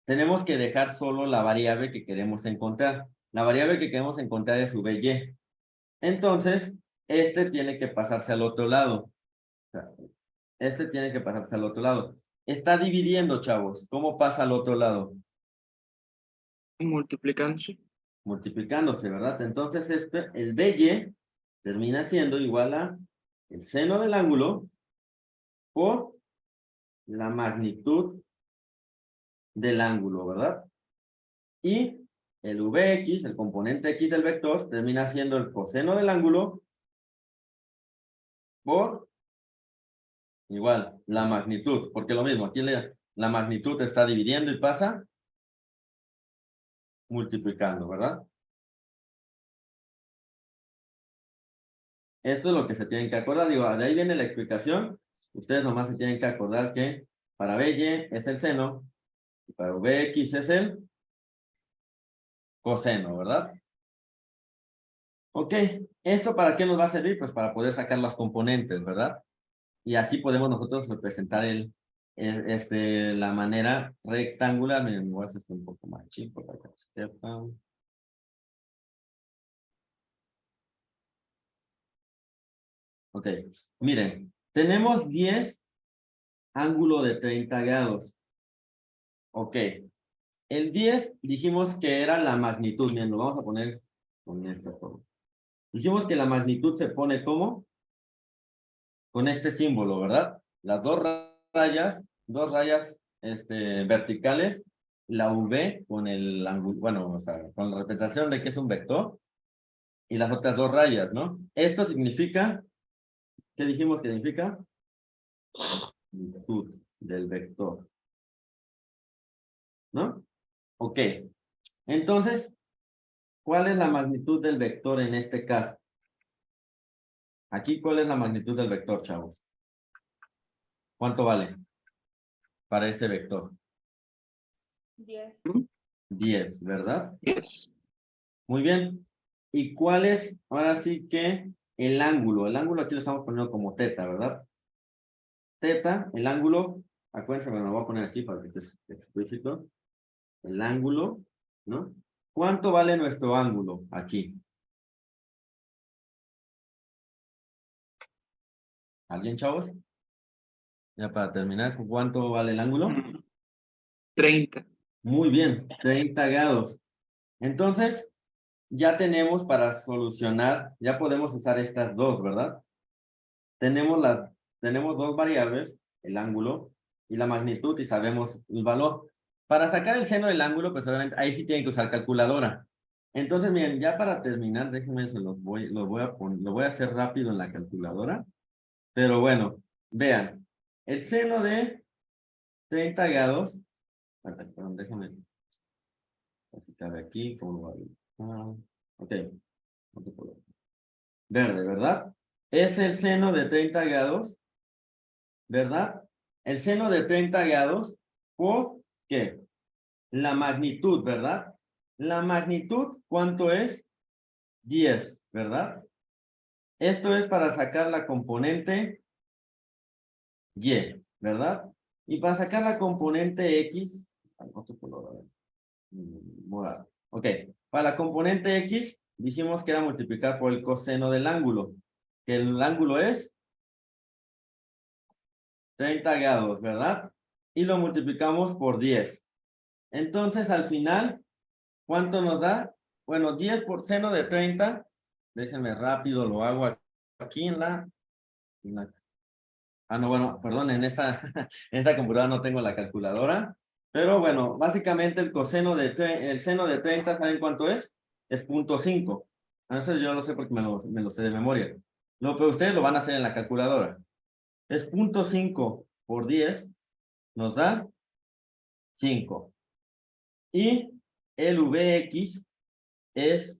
Tenemos que dejar solo la variable que queremos encontrar. La variable que queremos encontrar es VY. Entonces, este tiene que pasarse al otro lado. O sea, este tiene que pasarse al otro lado. Está dividiendo, chavos. ¿Cómo pasa al otro lado? Multiplicándose. Multiplicándose, ¿verdad? Entonces, el VY termina siendo igual a el seno del ángulo por la magnitud del ángulo, ¿verdad? Y el Vx, el componente X del vector, termina siendo el coseno del ángulo por igual la magnitud, porque lo mismo, aquí la magnitud está dividiendo y pasa multiplicando, ¿verdad? Esto es lo que se tienen que acordar, digo, de ahí viene la explicación. Ustedes nomás se tienen que acordar que para Vy es el seno y para Vx es el coseno, ¿verdad? Ok, ¿Esto para qué nos va a servir? Pues para poder sacar las componentes, ¿verdad? Y así podemos nosotros representar la manera rectangular. Miren, voy a hacer esto un poco más chico para que sepan. Ok, miren, tenemos 10 ángulo de 30 grados. Ok, el 10 dijimos que era la magnitud. Miren, lo vamos a poner con esta forma. Dijimos que la magnitud se pone ¿cómo? Con este símbolo, ¿verdad? Las dos rayas verticales, la V con el ángulo, bueno, o sea, con la representación de que es un vector, y las otras dos rayas, ¿no? Esto significa, ¿qué dijimos que significa? Magnitud del vector, ¿no? Ok, entonces, ¿cuál es la magnitud del vector en este caso? Aquí, ¿cuál es la magnitud del vector, chavos? ¿Cuánto vale para ese vector? 10. 10, ¿verdad? Yes. Muy bien. ¿Y cuál es, ahora sí que, el ángulo? El ángulo aquí lo estamos poniendo como teta, ¿verdad? Teta, el ángulo, acuérdense, me lo voy a poner aquí para que esté explícito. El ángulo, ¿no? ¿Cuánto vale nuestro ángulo aquí? ¿Alguien, chavos? Ya para terminar, ¿cuánto vale el ángulo? 30. Muy bien, 30 grados. Entonces, ya tenemos para solucionar, ya podemos usar estas dos, ¿verdad? Tenemos dos variables, el ángulo y la magnitud, y sabemos el valor. Para sacar el seno del ángulo, pues obviamente ahí sí tienen que usar calculadora. Entonces, miren, ya para terminar, déjenme, lo voy a hacer rápido en la calculadora. Pero bueno, vean, el seno de 30 grados, perdón, déjenme, así cabe aquí, ¿cómo va? Ok, verde, ¿verdad? Es el seno de 30 grados, ¿verdad? El seno de 30 grados, ¿por qué? La magnitud, ¿verdad? La magnitud, ¿cuánto es? 10, ¿verdad? Esto es para sacar la componente Y, ¿verdad? Y para sacar la componente X, otro color, a ver, morado. Ok, para la componente X, dijimos que era multiplicar por el coseno del ángulo, que el ángulo es 30 grados, ¿verdad? Y lo multiplicamos por 10. Entonces, al final, ¿cuánto nos da? Bueno, 10 por seno de 30. Déjenme rápido, lo hago aquí en la... Ah, no, bueno, perdón, en esta computadora no tengo la calculadora. Pero bueno, básicamente el seno de 30, ¿saben cuánto es? Es 0.5. Eso yo lo sé porque me lo sé de memoria. No, pero ustedes lo van a hacer en la calculadora. Es 0.5 por 10, nos da 5. Y el Vx es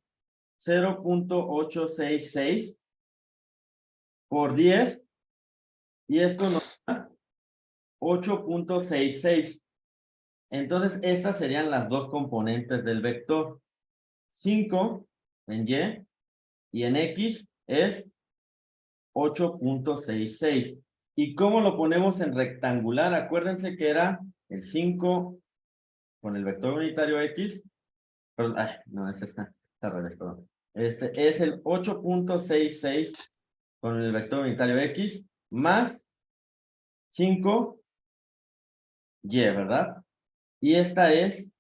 0.866 por 10. Y esto nos da 8.66. Entonces, estas serían las dos componentes del vector. 5 en y en X es 8.66. ¿Y cómo lo ponemos en rectangular? Acuérdense que era el 5 con el vector unitario X. Perdón, ay, no, ese está al revés, perdón. Este es el 8.66 con el vector unitario X más 5Y, ¿verdad? Y esta es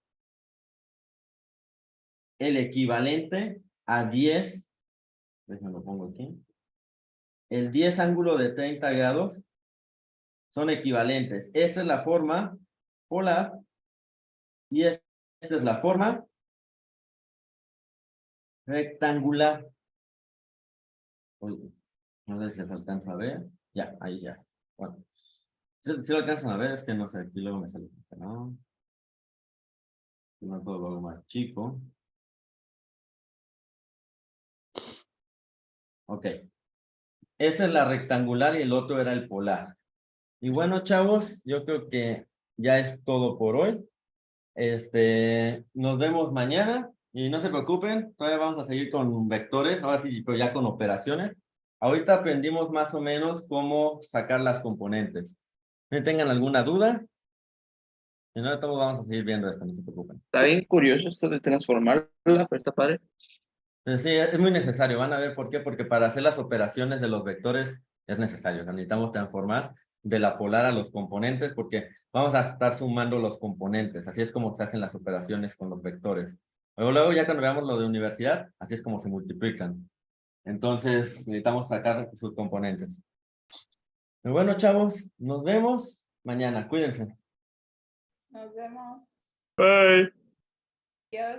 el equivalente a 10, déjenme lo pongo aquí, el 10 ángulo de 30 grados son equivalentes. Esta es la forma polar y esta es la forma rectangular. Uy, no sé si se alcanza a ver. Ya, ahí ya. Bueno, si lo alcanzan a ver, es que no sé, aquí luego me sale, ¿no? No todo lo hago más chico. Ok. Esa es la rectangular y el otro era el polar. Y bueno, chavos, yo creo que ya es todo por hoy. Nos vemos mañana Y no se preocupen, todavía vamos a seguir con vectores, ahora sí, pero ya con operaciones. Ahorita aprendimos más o menos cómo sacar las componentes. ¿No tengan alguna duda? Si no, todos vamos a seguir viendo esto, no se preocupen. Está bien curioso esto de transformarla, pero está padre. Pero sí, es muy necesario, van a ver por qué, porque para hacer las operaciones de los vectores es necesario, o sea, necesitamos transformar de la polar a los componentes, porque vamos a estar sumando los componentes, así es como se hacen las operaciones con los vectores. Luego ya cuando veamos lo de universidad, así es como se multiplican. Entonces, necesitamos sacar sus componentes. Pero bueno, chavos, nos vemos mañana, cuídense. Nos vemos. Bye. Adiós.